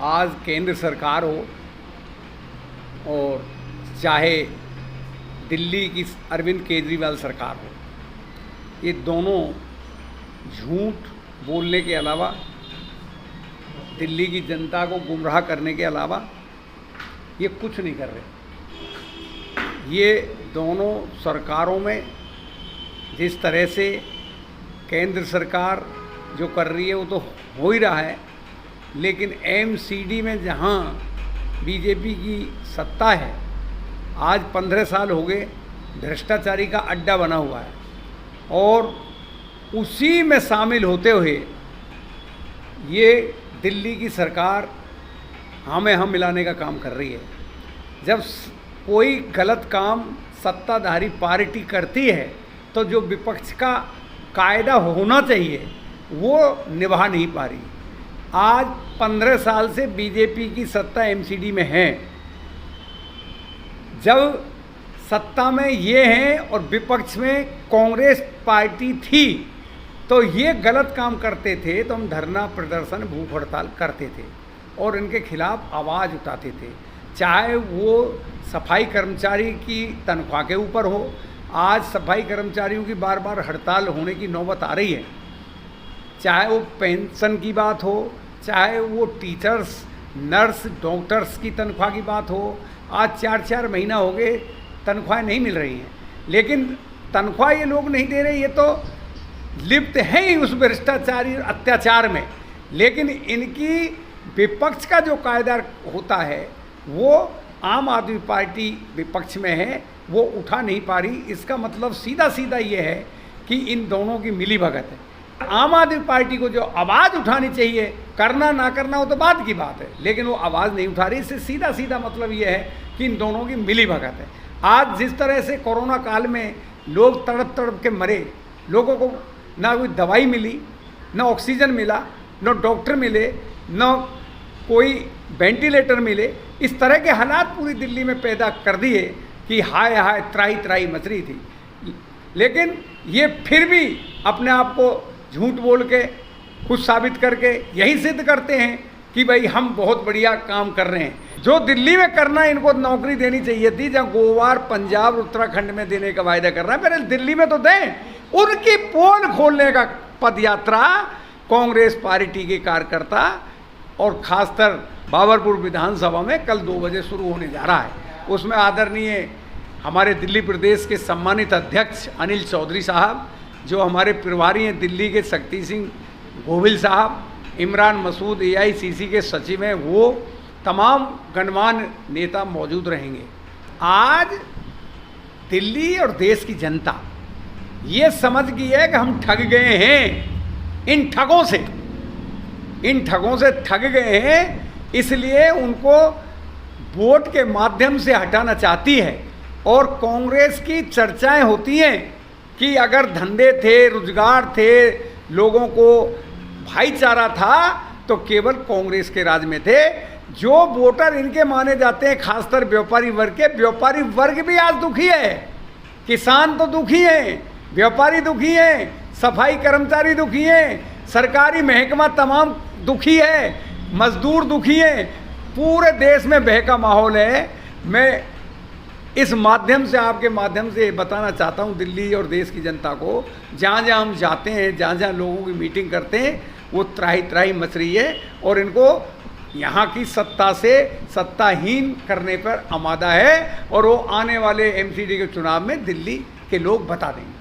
आज केंद्र सरकार हो और चाहे दिल्ली की अरविंद केजरीवाल सरकार हो, ये दोनों झूठ बोलने के अलावा, दिल्ली की जनता को गुमराह करने के अलावा ये कुछ नहीं कर रहे। ये दोनों सरकारों में जिस तरह से केंद्र सरकार जो कर रही है वो तो हो ही रहा है, लेकिन एमसीडी में जहाँ बीजेपी की सत्ता है, आज 15 साल हो गए, भ्रष्टाचारी का अड्डा बना हुआ है और उसी में शामिल होते हुए ये दिल्ली की सरकार हमें हम मिलाने का काम कर रही है। जब कोई गलत काम सत्ताधारी पार्टी करती है तो जो विपक्ष का कायदा होना चाहिए वो निभा नहीं पा रही। आज 15 साल से बीजेपी की सत्ता एमसीडी में है। जब सत्ता में ये हैं और विपक्ष में कांग्रेस पार्टी थी तो ये गलत काम करते थे तो हम धरना प्रदर्शन भूख हड़ताल करते थे और इनके खिलाफ आवाज़ उठाते थे, चाहे वो सफाई कर्मचारी की तनख्वाह के ऊपर हो। आज सफाई कर्मचारियों की बार बार हड़ताल होने की नौबत आ रही है, चाहे वो पेंशन की बात हो, चाहे वो टीचर्स, नर्स, डॉक्टर्स की तनख्वाह की बात हो। आज 4-4 महीना हो गए तनख्वाहें नहीं मिल रही हैं, लेकिन तनख्वाह ये लोग नहीं दे रहे, ये तो लिप्त है ही उस भ्रष्टाचारी अत्याचार में। लेकिन इनकी विपक्ष का जो कायदा होता है वो आम आदमी पार्टी विपक्ष में है, वो उठा नहीं पा रही। इसका मतलब सीधा सीधा ये है कि इन दोनों की मिलीभगत है। आम आदमी पार्टी को जो आवाज़ उठानी चाहिए, करना ना करना वो तो बात की बात है, लेकिन वो आवाज़ नहीं उठा रही। इससे सीधा सीधा मतलब ये है कि इन दोनों की मिलीभगत है। आज जिस तरह से कोरोना काल में लोग तड़प तड़प के मरे, लोगों को ना कोई दवाई मिली, ना ऑक्सीजन मिला, ना डॉक्टर मिले, ना कोई वेंटिलेटर मिले, इस तरह के हालात पूरी दिल्ली में पैदा कर दिए कि हाय हाय त्राही त्राही मच रही थी। लेकिन ये फिर भी अपने आप को झूठ बोल के, खुद साबित करके यही सिद्ध करते हैं कि भाई हम बहुत बढ़िया काम कर रहे हैं। जो दिल्ली में करना है, इनको नौकरी देनी चाहिए थी, जहाँ गोवा, पंजाब, उत्तराखंड में देने का वायदा कर रहा है, पहले दिल्ली में तो दें। उनकी पोल खोलने का पद यात्रा कांग्रेस पार्टी के कार्यकर्ता और खासकर बाबरपुर विधानसभा में कल 2 बजे शुरू होने जा रहा है। उसमें आदरणीय हमारे दिल्ली प्रदेश के सम्मानित अध्यक्ष अनिल चौधरी साहब, जो हमारे प्रभारी हैं दिल्ली के शक्ति सिंह गोविल साहब, इमरान मसूद एआईसीसी के सचिव हैं, वो तमाम गणमान्य नेता मौजूद रहेंगे। आज दिल्ली और देश की जनता ये समझ गई है कि हम ठग गए हैं, इन ठगों से ठग गए हैं, इसलिए उनको वोट के माध्यम से हटाना चाहती है। और कांग्रेस की चर्चाएं होती हैं कि अगर धंधे थे, रोजगार थे, लोगों को भाईचारा था तो केवल कांग्रेस के राज में थे। जो वोटर इनके माने जाते हैं, खासकर व्यापारी वर्ग के, व्यापारी वर्ग भी आज दुखी है। किसान तो दुखी हैं, व्यापारी दुखी हैं, सफाई कर्मचारी दुखी हैं, सरकारी महकमा तमाम दुखी है, मजदूर दुखी हैं। पूरे देश में बहका माहौल है। मैं इस माध्यम से, आपके माध्यम से बताना चाहता हूँ दिल्ली और देश की जनता को, जहाँ जहाँ हम जाते हैं, जहाँ जहाँ लोगों की मीटिंग करते हैं, वो त्राही त्राही मच रही है और इनको यहाँ की सत्ता से सत्ताहीन करने पर आमादा है। और वो आने वाले एमसीडी के चुनाव में दिल्ली के लोग बता देंगे।